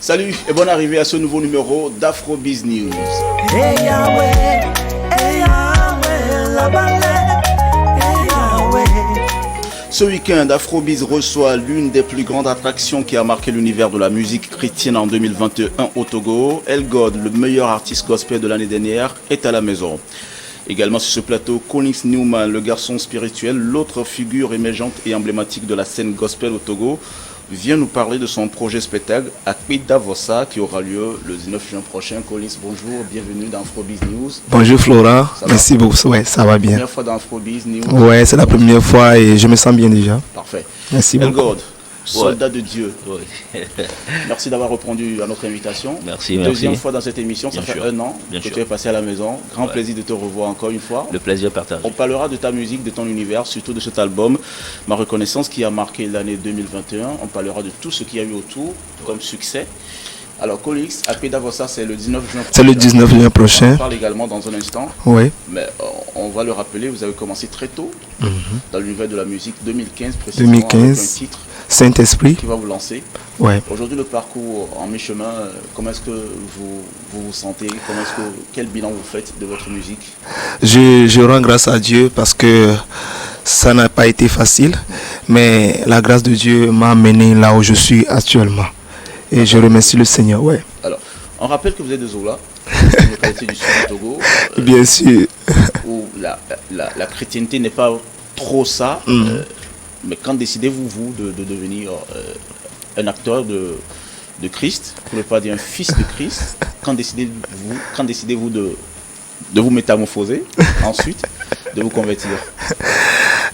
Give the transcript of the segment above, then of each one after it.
Salut et bonne arrivée à ce nouveau numéro d'Afrobiz News. Hey Yahweh, la balai, hey Yahweh. Ce week-end, Afrobiz reçoit l'une des plus grandes attractions qui a marqué l'univers de la musique chrétienne en 2021 au Togo. El God, le meilleur artiste gospel de l'année dernière, est à la maison. Également sur ce plateau, Collins Newman, le garçon spirituel, l'autre figure émergente et emblématique de la scène gospel au Togo, vient nous parler de son projet spectacle Akpi Davosa qui aura lieu le 19 juin prochain. Collins, bonjour, bienvenue dans Afrobiz News. Bonjour Flora, merci beaucoup. Ouais, ça va bien. Première fois dans Afrobiz News. Ouais, c'est la première fois et je me sens bien déjà. Parfait. Merci El beaucoup. God, soldat de Dieu. Oui. Merci d'avoir répondu à notre invitation. Merci. Deuxième fois dans cette émission, ça Bien fait sûr. 1 an Bien que sûr. tu es passé à la maison. Grand plaisir de te revoir encore une fois. Le plaisir partagé. On parlera de ta musique, de ton univers, surtout de cet album, Ma Reconnaissance, qui a marqué l'année 2021. On parlera de tout ce qu'il y a eu autour comme succès. Alors, Colix, Akpi Davosa, c'est le 19 juin prochain. C'est le 19 juin On prochain. parle également dans un instant. Oui. Mais on va le rappeler, vous avez commencé très tôt dans l'univers de la musique, 2015 précisément, 2015. avec un titre Saint-Esprit. qui va vous lancer. Ouais. Aujourd'hui, le parcours en mi-chemin, comment est-ce que vous sentez? Quel bilan vous faites de votre musique? Je rends grâce à Dieu parce que ça n'a pas été facile, mais la grâce de Dieu m'a amené là où je suis actuellement. Et je remercie le Seigneur. Ouais. Alors, on rappelle que vous êtes de Zola, une localité du sud du Togo, Bien sûr. où la chrétienté n'est pas trop ça. Mais quand décidez-vous, vous, de devenir un acteur de Christ, pour ne pas dire un fils de Christ? Quand décidez-vous de vous métamorphoser, ensuite de vous convertir?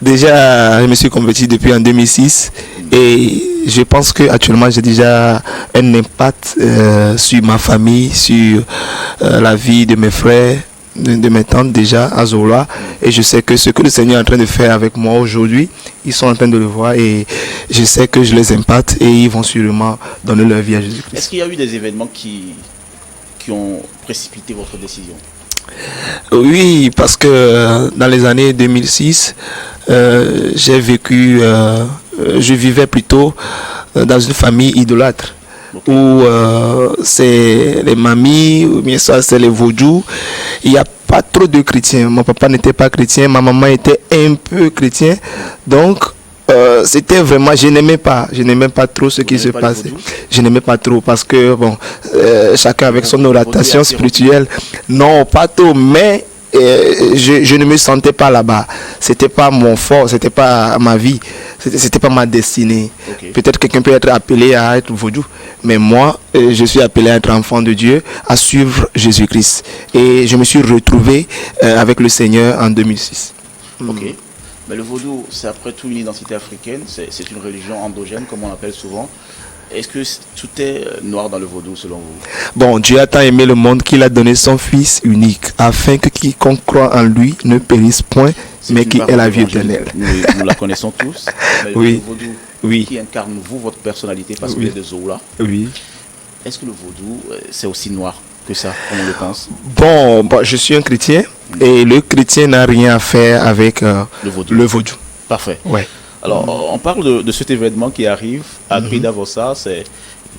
Déjà, je me suis converti depuis en 2006 et je pense que actuellement j'ai déjà un impact sur ma famille, sur la vie de mes frères, de mes tantes déjà à Zola. Et je sais que ce que le Seigneur est en train de faire avec moi aujourd'hui, ils sont en train de le voir et je sais que je les impacte et ils vont sûrement donner leur vie à Jésus-Christ. Est-ce qu'il y a eu des événements qui ont précipité votre décision? Oui, parce que dans les années 2006, j'ai vécu, je vivais plutôt dans une famille idolâtre. Ok. Où c'est les mamies, ou bien ça c'est les vaudous. Il n'y a pas trop de chrétiens. Mon papa n'était pas chrétien, ma maman était un peu chrétien. Donc c'était vraiment, je n'aimais pas trop ce qui se n'aimez pas les passait. vaudous? Je n'aimais pas trop parce que bon, chacun avec son orientation vaudou est spirituelle. Non, pas trop, mais je ne me sentais pas là-bas. C'était pas mon fort, c'était pas ma vie, c'était pas ma destinée. Ok. Peut-être quelqu'un peut être appelé à être vaudou, mais moi, je suis appelé à être enfant de Dieu, à suivre Jésus-Christ. Et je me suis retrouvé avec le Seigneur en 2006. Ok. Mais le vaudou, c'est après tout une identité africaine, c'est une religion endogène, comme on l'appelle souvent. Est-ce que tout est noir dans le vaudou selon vous? Bon, Dieu a tant aimé le monde qu'il a donné son Fils unique, afin que quiconque croit en lui ne périsse point, C'est mais une qui ait parole la vie d'évangile. éternelle. Nous la connaissons tous. Mais Oui. le vaudou Oui. qui incarne vous, votre personnalité, parce que Oui. vous êtes de Zola, Oui. est-ce que le vaudou, c'est aussi noir que ça, comme on le pense? Bon, je suis un chrétien et le chrétien n'a rien à faire avec Le vaudou. le vaudou. Parfait. Ouais. Alors, on parle de cet événement qui arrive à Akpi Davosa.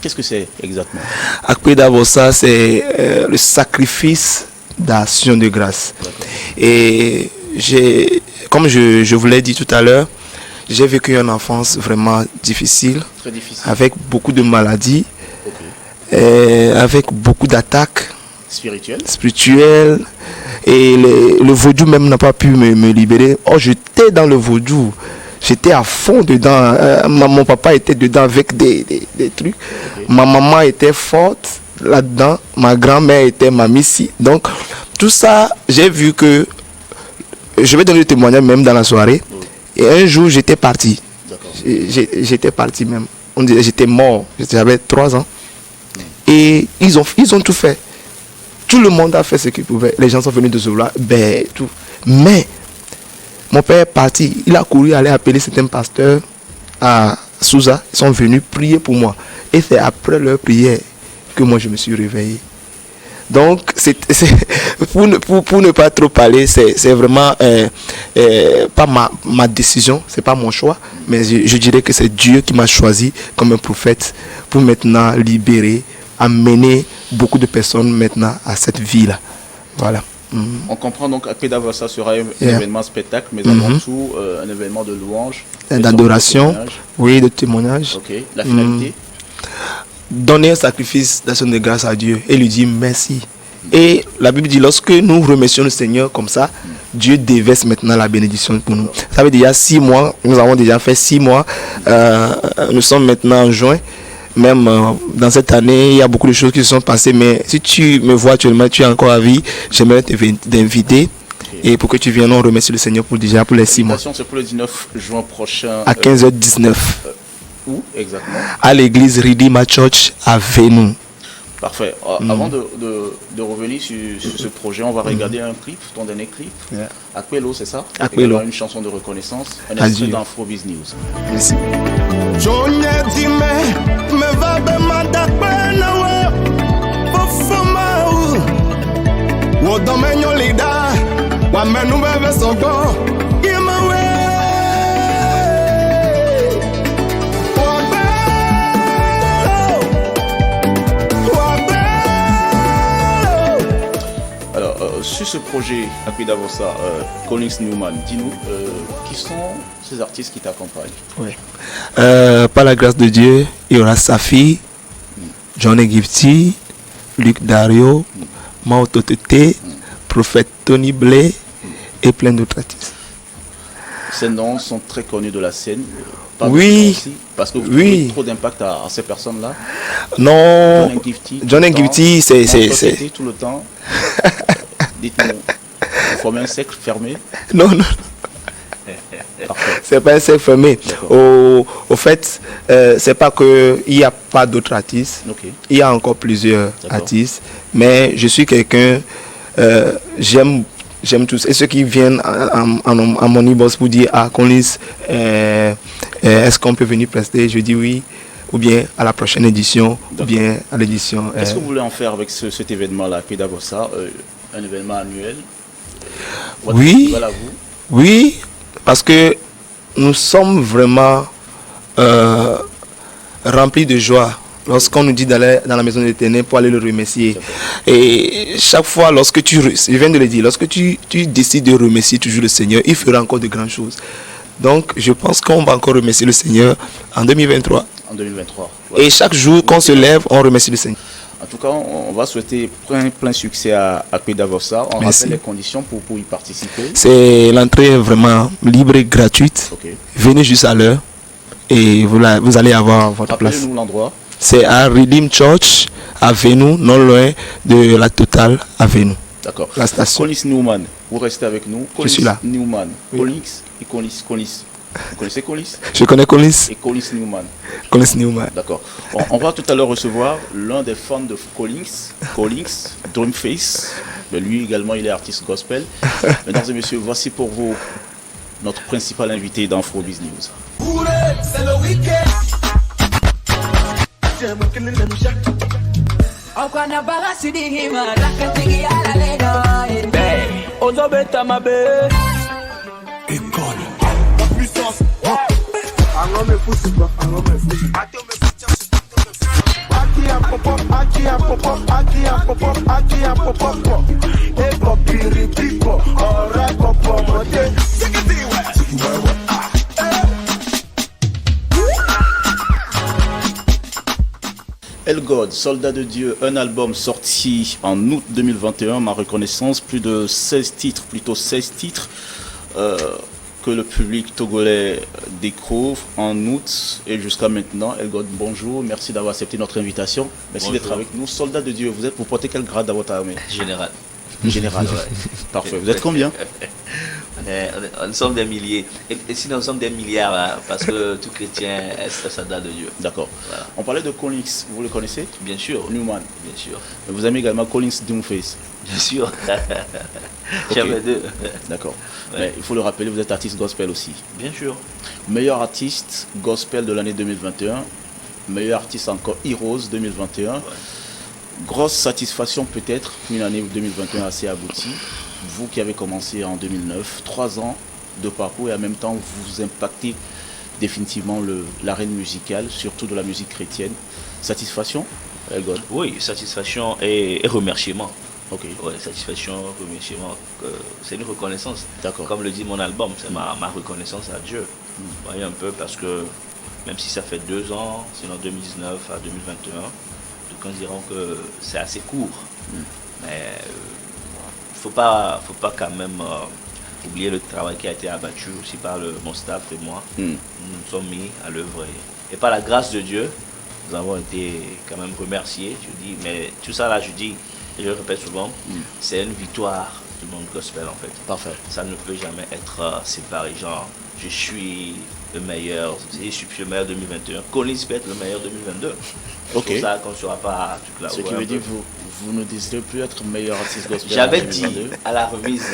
Qu'est-ce que c'est exactement? Akpi Davosa, c'est le sacrifice d'action de grâce. Et comme je vous l'ai dit tout à l'heure, j'ai vécu une enfance vraiment difficile, Très difficile. avec beaucoup de maladies, Ok. avec beaucoup d'attaques Spirituel. spirituelles. Et le vaudou même n'a pas pu me libérer. Oh, j'étais dans le vaudou. J'étais à fond dedans. Mon papa était dedans avec des trucs. Ok. Ma maman était forte là-dedans. Ma grand-mère était mamie. Donc, tout ça, j'ai vu que... Je vais donner le témoignage même dans la soirée. Et un jour, j'étais parti. D'accord. J'étais parti même. On disait j'étais mort. J'avais 3 ans. Et ils ont tout fait. Tout le monde a fait ce qu'il pouvait. Les gens sont venus de Zola. Ben, tout. Mais, mon père est parti. Il a couru aller appeler certains pasteurs à Souza. Ils sont venus prier pour moi. Et c'est après leur prière que moi je me suis réveillé. Donc, pour ne pas trop parler, c'est vraiment pas ma décision, c'est pas mon choix, mais je dirais que c'est Dieu qui m'a choisi comme un prophète pour maintenant libérer amené beaucoup de personnes maintenant à cette vie-là. Voilà. On comprend donc que Pédavossa sera un événement spectacle, mais avant tout un événement de louange, d'adoration, oui, de témoignage. Ok. La finalité. Donner un sacrifice d'action de grâce à Dieu et lui dire merci. Et la Bible dit, lorsque nous remercions le Seigneur comme ça, Dieu déverse maintenant la bénédiction pour nous. Ça fait déjà 6 mois, nous avons déjà fait 6 mois, nous sommes maintenant en juin. Même dans cette année, il y a beaucoup de choses qui se sont passées, mais si tu me vois actuellement, tu es encore à vie, j'aimerais t'inviter et pour que tu viennes, on remercie le Seigneur pour les 6 mois. C'est pour le 19 juin prochain. À 15h19. Où exactement? À l'église Redeemer Church à Vénou. Parfait. Avant de revenir sur ce projet, on va regarder un clip, ton dernier clip. Aquelo, c'est ça? Aquelo. Une chanson de reconnaissance, un extrait d'Afrobiz News. Merci. Sur ce projet Pédavossa, Collins Newman, dis-nous, qui sont ces artistes qui t'accompagnent? Oui. Par la grâce de Dieu, il y aura Safi, Johnny Gifty, Luc Dario, Mao Totete, Prophète Tony Blay et plein d'autres artistes. Ces noms sont très connus de la scène. Oui. Parce que vous avez trop d'impact à ces personnes-là. Non. Johnny Gifty, c'est tout le temps. Dites-nous, vous formez un cercle fermé? Non. C'est pas un cercle fermé. Au fait, c'est pas qu'il n'y a pas d'autres artistes. Il y a encore plusieurs artistes. Mais je suis quelqu'un, j'aime tous. Et ceux qui viennent à mon e-boss pour dire, Collins, est-ce qu'on peut venir prester? Je dis oui. Ou bien à la prochaine édition, ou bien à l'édition. Qu'est-ce que vous voulez en faire avec cet événement-là, Pédavossa, un événement annuel? Oui, parce que nous sommes vraiment remplis de joie lorsqu'on nous dit d'aller dans la maison de l'Éternel pour aller le remercier. Et chaque fois, je viens de le dire, lorsque tu décides de remercier toujours le Seigneur, il fera encore de grandes choses. Donc, je pense qu'on va encore remercier le Seigneur en 2023. En 2023. Et chaque jour qu'on se lève, on remercie le Seigneur. En tout cas, on va souhaiter plein succès à Pédavossa. On rappelle les conditions pour y participer. C'est l'entrée vraiment libre et gratuite. Venez juste à l'heure et vous allez avoir votre place. Rappelez-nous l'endroit. C'est à Redeem Church à Vénou, non loin de la Total à Vénou. D'accord. La station. Collins Newman, vous restez avec nous. Je suis là. Newman. Oui. Collins et Collins. Vous connaissez Collins? Je connais Collins. Et Collins Newman. Collins Newman. D'accord. On va tout à l'heure recevoir l'un des fans de Collins, Dreamface. Mais lui également, il est artiste gospel. Mesdames et messieurs, voici pour vous notre principal invité dans Afrobiz News. C'est le week-end. El God, Soldat de Dieu, un album sorti en août 2021, ma reconnaissance, plus de 16 titres, que le public togolais découvre en août et jusqu'à maintenant. El God, bonjour, merci d'avoir accepté notre invitation, merci d'être avec nous. Soldat de Dieu, vous portez quel grade dans votre armée? Général. Général, ouais. Parfait. Vous êtes combien? Nous sommes des milliers. Et sinon, nous sommes des milliards, hein, parce que tout chrétien est soldat de Dieu. D'accord. Voilà. On parlait de Collins, vous le connaissez? Bien sûr. Newman. Bien sûr. Vous aimez également Collins Doomface? Bien sûr. J'aime les deux. D'accord. Ouais. Mais il faut le rappeler, vous êtes artiste gospel aussi. Bien sûr. Meilleur artiste gospel de l'année 2021. Meilleur artiste encore Heroes 2021. Ouais. Grosse satisfaction peut-être, une année 2021 assez aboutie. Vous qui avez commencé en 2009, 3 ans de parcours et en même temps vous impactez définitivement l'arène musicale, surtout de la musique chrétienne. Satisfaction? Elgod? Oui, satisfaction et remerciement. Ok. Ouais, satisfaction, remerciement, c'est une reconnaissance. D'accord. Comme le dit mon album, c'est ma reconnaissance à Dieu. Vous voyez un peu, parce que même si ça fait 2 ans, c'est en 2019 à 2021, d'aucuns diront que c'est assez court. Mais faut pas quand même oublier le travail qui a été abattu aussi par mon staff et moi. Nous nous sommes mis à l'œuvre et par la grâce de Dieu, nous avons été quand même remerciés. Je dis, mais tout ça là, je dis, et je le répète souvent, c'est une victoire du monde gospel en fait. Parfait. Ça ne peut jamais être séparé. Genre, je suis le meilleur, je suis le meilleur 2021. Collins peut être le meilleur 2022. Ok. C'est pour ça qu'on ne sera pas tout là. Ce qui veut dire vous ne désirez plus être meilleur artiste gospel. J'avais en dit 2022. à la remise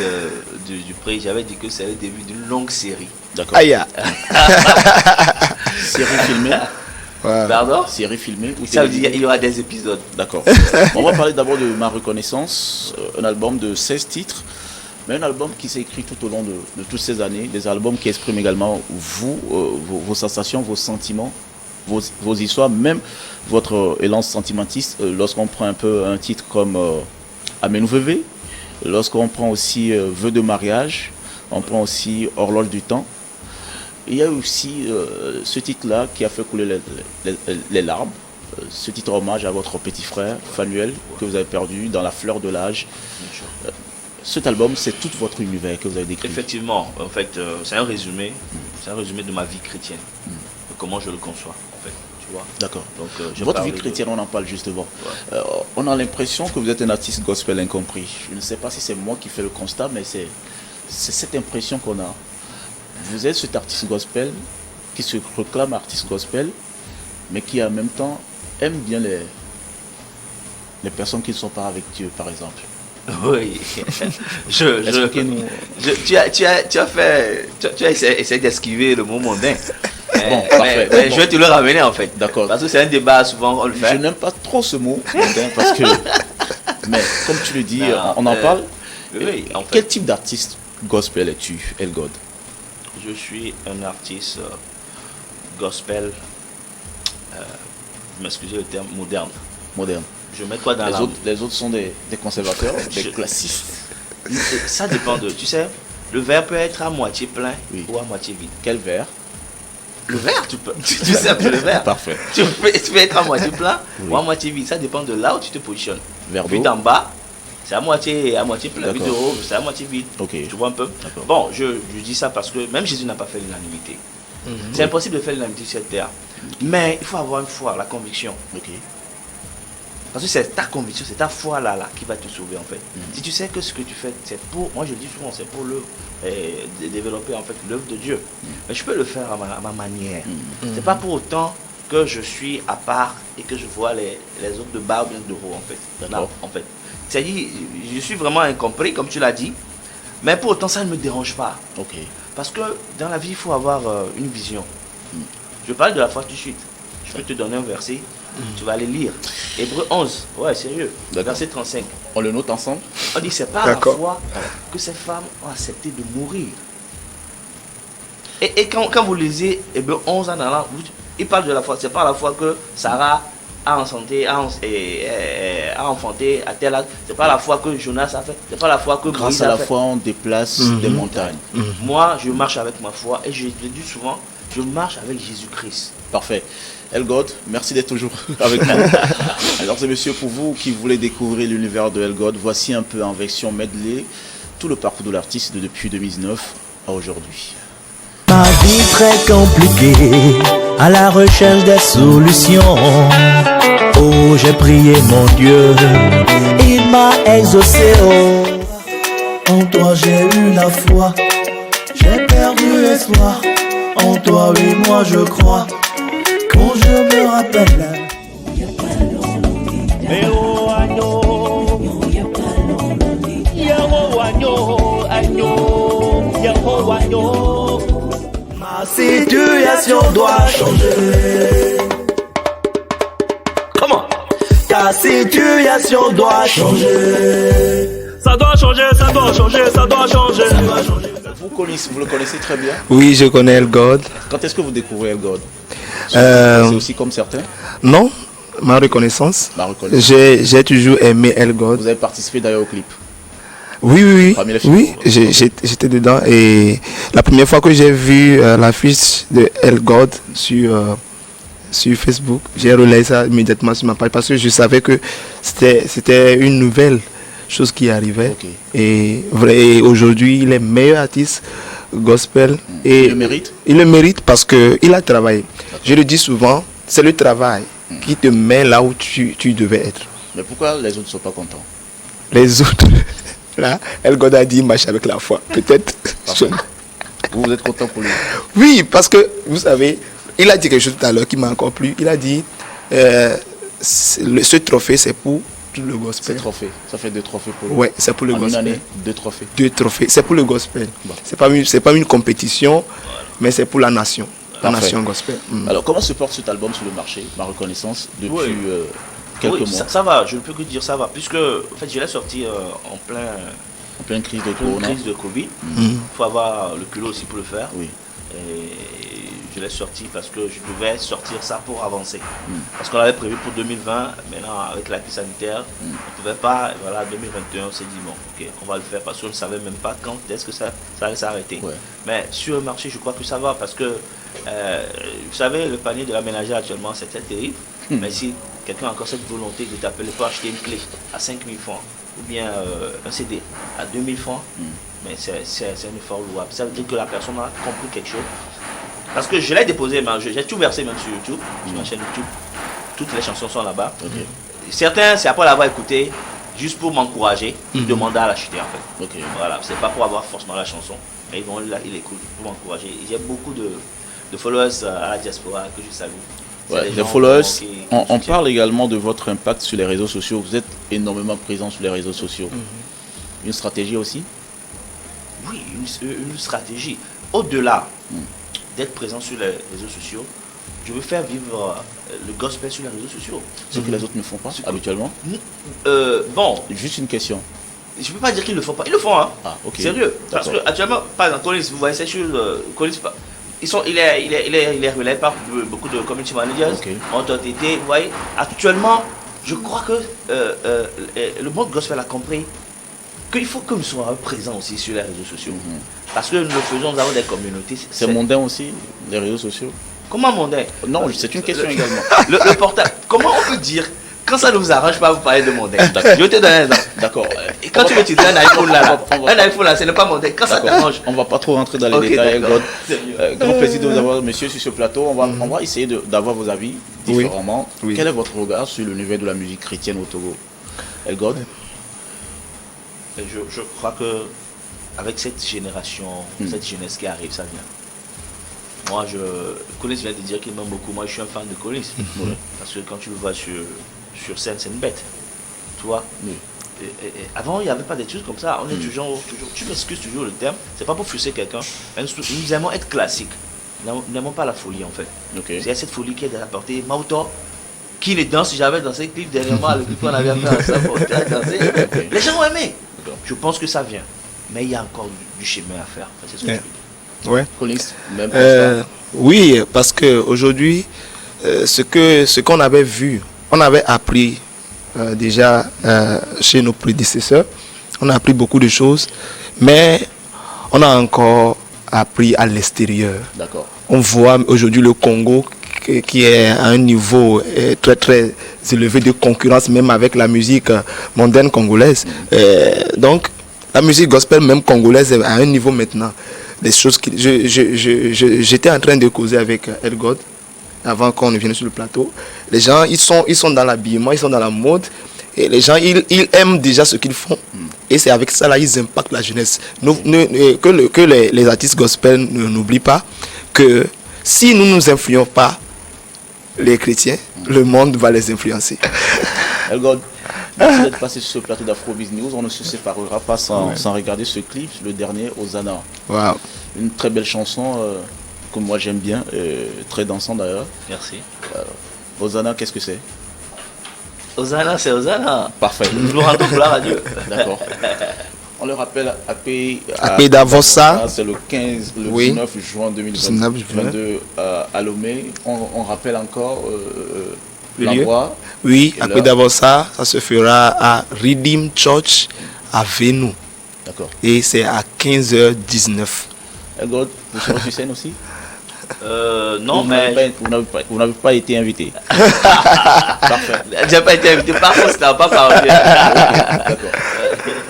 du prix, j'avais dit que c'est le début d'une longue série. D'accord. Aïe. Série filmée. Ouais. Pardon? Série filmée ou Ça veut dire télévisée? qu'il y aura des épisodes. D'accord. On va parler d'abord de Ma Reconnaissance, un album de 16 titres, mais un album qui s'est écrit tout au long de toutes ces années, des albums qui expriment également vos sensations, vos sentiments, vos histoires, même votre élan sentimentiste. Lorsqu'on prend un peu un titre comme Amen Veuve, lorsqu'on prend aussi Vœux de mariage, on prend aussi Horloge du temps. Il y a aussi ce titre-là qui a fait couler les larmes. Ce titre hommage à votre petit frère, Fanuel, que vous avez perdu dans la fleur de l'âge. Cet album, c'est tout votre univers que vous avez décrit. Effectivement, en fait, c'est un résumé. C'est un résumé de ma vie chrétienne. De comment je le conçois, en fait. Tu vois? D'accord. Donc, Votre vie chrétienne, on en parle justement. On a l'impression que vous êtes un artiste gospel incompris. Je ne sais pas si c'est moi qui fais le constat, mais c'est cette impression qu'on a. Vous êtes cet artiste gospel qui se proclame artiste gospel, mais qui en même temps aime bien les personnes qui ne sont pas avec Dieu, par exemple. Oui. Expliquez-nous. Tu as essayé d'esquiver le mot mondain. Bon, parfait. Mais Bon. je vais te le ramener en fait. D'accord. Parce que c'est un débat, souvent on le Je fait. n'aime pas trop ce mot, mondain, parce que, mais comme tu le dis, Non, on en parle. Oui, en fait, Quel type d'artiste gospel es-tu, Elgod? je suis un artiste gospel, vous m'excusez le terme, moderne. Moderne. Je mets quoi dans Les autres sont des conservateurs, des classistes. Ça dépend de, tu sais, le verre peut être à moitié plein Oui. ou à moitié vide. Quel verre? Le verre, tu sais un peu le verre. Parfait. Tu peux être à moitié plein Oui. ou à moitié vide. Ça dépend de là où tu te positionnes. Verre Puis d'eau. d'en bas, c'est à moitié plein. Puis D'accord. de haut, c'est à moitié vide. Ok. Tu vois un peu? D'accord. Bon, je dis ça parce que même Jésus n'a pas fait l'unanimité. C'est impossible de faire l'unanimité sur cette terre. Mais il faut avoir une foi, la conviction. Ok. Parce que c'est ta conviction, c'est ta foi là qui va te sauver en fait. Si tu sais que ce que tu fais, c'est pour, moi je le dis souvent, c'est pour développer en fait l'œuvre de Dieu. Mais je peux le faire à ma manière. C'est pas pour autant que je suis à part et que je vois les autres de bas ou bien de haut en fait. D'accord. Non, en fait. C'est-à-dire, je suis vraiment incompris comme tu l'as dit, mais pour autant ça ne me dérange pas. Ok. Parce que dans la vie, il faut avoir une vision. Je parle de la foi tout de suite. Je peux te donner un verset, tu vas aller lire. Hébreu 11, ouais, sérieux. D'accord. Verset 35. On le note ensemble? On dit c'est par la D'accord. foi que ces femmes ont accepté de mourir. Et quand vous lisez Hébreu 11 en allant, il parle de la foi. C'est par la foi que Sarah a enfanté à tel âge. C'est pas la foi que Jonas a fait. C'est pas la foi que Grâce Moïse à a la fait. foi, on déplace des montagnes. Moi, je marche avec ma foi et je le dis souvent, je marche avec Jésus-Christ. Parfait. Elgod, merci d'être toujours avec nous. Alors, c'est monsieur, pour vous qui voulez découvrir l'univers de Elgod, voici un peu en version medley tout le parcours de l'artiste depuis 2009 à aujourd'hui. Ma vie très compliquée, à la recherche des solutions. Oh, j'ai prié mon Dieu, il m'a exaucé. Oh, en toi j'ai eu la foi, j'ai perdu espoir. En toi, oui, moi je crois, quand je me rappelle. Ma situation doit changer. Comment? Ta situation doit changer. Ça doit changer, ça doit changer, ça doit changer. Vous le connaissez très bien. Oui, je connais Elgod. Quand est-ce que vous découvrez Elgod? Euh, C'est aussi comme certains. Non, ma reconnaissance. Ma reconnaissance. J'ai toujours aimé El God. Vous avez participé d'ailleurs au clip. Oui, Parmi les films. oui, j'étais dedans et la première fois que j'ai vu l'affiche de El God sur Facebook, j'ai relayé ça immédiatement sur ma page parce que je savais que c'était une nouvelle chose qui arrivait. Ok. Et aujourd'hui, il est meilleur artiste gospel. Et Il le mérite? Il le mérite parce qu'il a travaillé. Je le dis souvent, c'est le travail qui te met là où tu devais être. Mais pourquoi les autres ne sont pas contents? Les autres, là, El God a dit, il marche avec la foi. Peut-être. Vous êtes content pour lui? Oui, parce que, vous savez, il a dit quelque chose tout à l'heure qui m'a encore plu. Il a dit, ce trophée, c'est pour tout le C'est gospel. trophée. Ça fait 2 trophées pour lui. Ouais, c'est pour le En une gospel. année, 2 trophées. 2 trophées. C'est pour le gospel. Bon. C'est pas une compétition, mais c'est pour la nation. La Parfait. nation gospel. Alors, comment se porte cet album sur le marché, Ma Reconnaissance, depuis Oui. quelques Oui, mois, ça va, je ne peux que dire ça va, puisque en fait, je l'ai sorti en en pleine crise de pleine Corona? crise de Covid. Mhm. Il faut avoir le culot aussi pour le faire. Oui. Et je l'ai sorti parce que je devais sortir ça pour avancer. Parce qu'on l'avait prévu pour 2020, maintenant avec la crise sanitaire, on ne pouvait pas. Voilà, 2021, on s'est dit bon, ok, on va le faire parce qu'on ne savait même pas quand est-ce que ça allait s'arrêter. Ouais. Mais sur le marché, je crois que ça va parce que, vous savez, le panier de la ménagère actuellement, c'est très terrible. Mais si quelqu'un a encore cette volonté de t'appeler pour acheter une clé à 5 000 francs ou bien un CD à 2 000 francs, mais c'est un effort louable. Ça veut dire que la personne a compris quelque chose. Parce que je l'ai déposé, j'ai tout versé même sur YouTube, sur ma chaîne YouTube. Toutes les chansons sont là-bas. Ok. Certains, c'est après l'avoir écouté, juste pour m'encourager, ils demandaient à l'acheter en fait. Ok. Voilà, c'est pas pour avoir forcément la chanson, mais ils l'écoutent pour m'encourager. J'ai beaucoup de followers à la diaspora que je salue. C'est Ouais, des les gens followers, qui me on soutiennent. parle également de votre impact sur les réseaux sociaux. Vous êtes énormément présent sur les réseaux sociaux. Une stratégie aussi? Oui, une stratégie. Au-delà d'être présent sur les réseaux sociaux, je veux faire vivre le gospel sur les réseaux sociaux. Ce que les autres ne font pas habituellement. Bon, Juste une question. je ne peux pas dire qu'ils ne le font pas. Ils le font, hein. Ah, ok. Sérieux. Parce D'accord. que actuellement, par exemple, Collins, vous voyez ces choses, Collins, il est relayé par beaucoup de community managers, Ok. autorités. Vous voyez, actuellement, je crois que le monde gospel a compris qu'il faut que nous soyons présents aussi sur les réseaux sociaux. Parce que nous le faisons, nous avons des communautés. C'est mondain aussi, les réseaux sociaux? Comment mondain? Non, c'est une question également. Le portable. Comment on peut dire, quand ça ne vous arrange pas, vous parlez de mondain? D'accord. Je vais te donner un exemple. D'accord. Et quand tu veux utiliser un iPhone là, on va- un iPhone là, ce n'est pas mondain. Quand ça D'accord. t'arrange. On va pas trop rentrer dans les Ok, détails. d'accord. God. C'est mieux. Grand plaisir de vous avoir, monsieur, sur ce plateau. On va essayer d'avoir vos avis différemment. Oui. Quel est votre regard sur l'univers de la musique chrétienne au Togo? El God? Et je crois que avec cette génération, cette jeunesse qui arrive, ça vient. Moi, Collins vient de dire qu'il m'aime beaucoup. Moi, je suis un fan de Collins. Parce que quand tu le vois sur scène, c'est une bête. Tu vois? Oui. Et avant, il n'y avait pas des trucs comme ça. On est toujours, tu m'excuses toujours le terme. C'est pas pour frustrer quelqu'un. Mais nous aimons être classiques. Nous n'aimons pas la folie, en fait. Ok. C'est cette folie qui est apportée. Mauto, qui ne danse, j'avais dansé le clip dernièrement, le clip qu'on avait fait ensemble, on a dansé. Les gens ont aimé. D'accord. Je pense que ça vient. Mais il y a encore du chemin à faire. C'est ce que je veux dire. Ouais. Collins, même constat. Oui, parce qu'aujourd'hui, ce qu'on avait vu, on avait appris déjà chez nos prédécesseurs, on a appris beaucoup de choses, mais on a encore appris à l'extérieur. D'accord. On voit aujourd'hui le Congo qui est à un niveau très très élevé de concurrence même avec la musique mondaine congolaise. Donc la musique gospel même congolaise est à un niveau maintenant. Des choses qui j'étais en train de causer avec El God avant qu'on ne vienne sur le plateau. Les gens ils sont dans l'habillement, ils sont dans la mode et les gens ils aiment déjà ce qu'ils font. Et c'est avec ça là ils impactent la jeunesse. Que les artistes gospel n'oublient pas que si nous ne nous influons pas les chrétiens, le monde va les influencer. El God, merci d'être passé sur ce plateau d'Afrobiz News. On ne se séparera pas sans regarder ce clip, le dernier, Hosanna. Wow. Une très belle chanson que moi j'aime bien, très dansant d'ailleurs. Merci. Hosanna, qu'est-ce que c'est? Hosanna, c'est Hosanna. Parfait. Nous rendons gloire à Dieu. D'accord. On le rappelle, AP Davosa, c'est le 15, le Oui. 19 juin 2022 à Lomé. On rappelle encore l'endroit. Oui, Et après l'heure? d'abord ça se fera à Redeem Church à Venou. D'accord. Et c'est à 15h19. Elgod, vous serez sur scène aussi? Non, Vous mais vous n'avez pas été invité. Parfait. j'ai pas été invité. Par contre, ça n'a pas parlé. D'accord.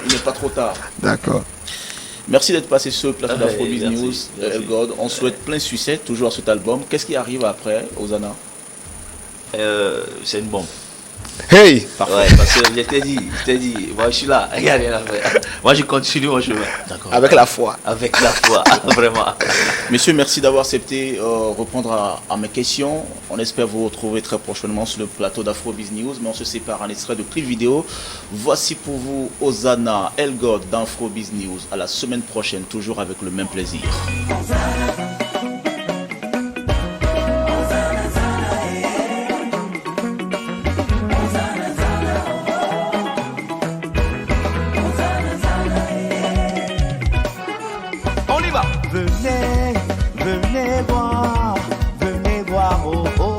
Il n'est pas trop tard. D'accord. Merci d'être passé sur le plateau Ah, d'Afrobiz merci, News, merci. Elgod. On souhaite plein succès toujours à cet album. Qu'est-ce qui arrive après, Hosanna? C'est une bombe. Hey! Ouais, parce que je t'ai dit, moi je suis là, il n'y a rien à faire. Moi je continue mon chemin. D'accord. Avec la foi. Avec la foi, vraiment. Messieurs, merci d'avoir accepté répondre à mes questions. On espère vous retrouver très prochainement sur le plateau d'Afrobiz News, mais on se sépare en extrait de clip vidéo. Voici pour vous Hosanna, Elgod d'Afrobiz News. À la semaine prochaine, toujours avec le même plaisir. Venez, venez voir, oh oh.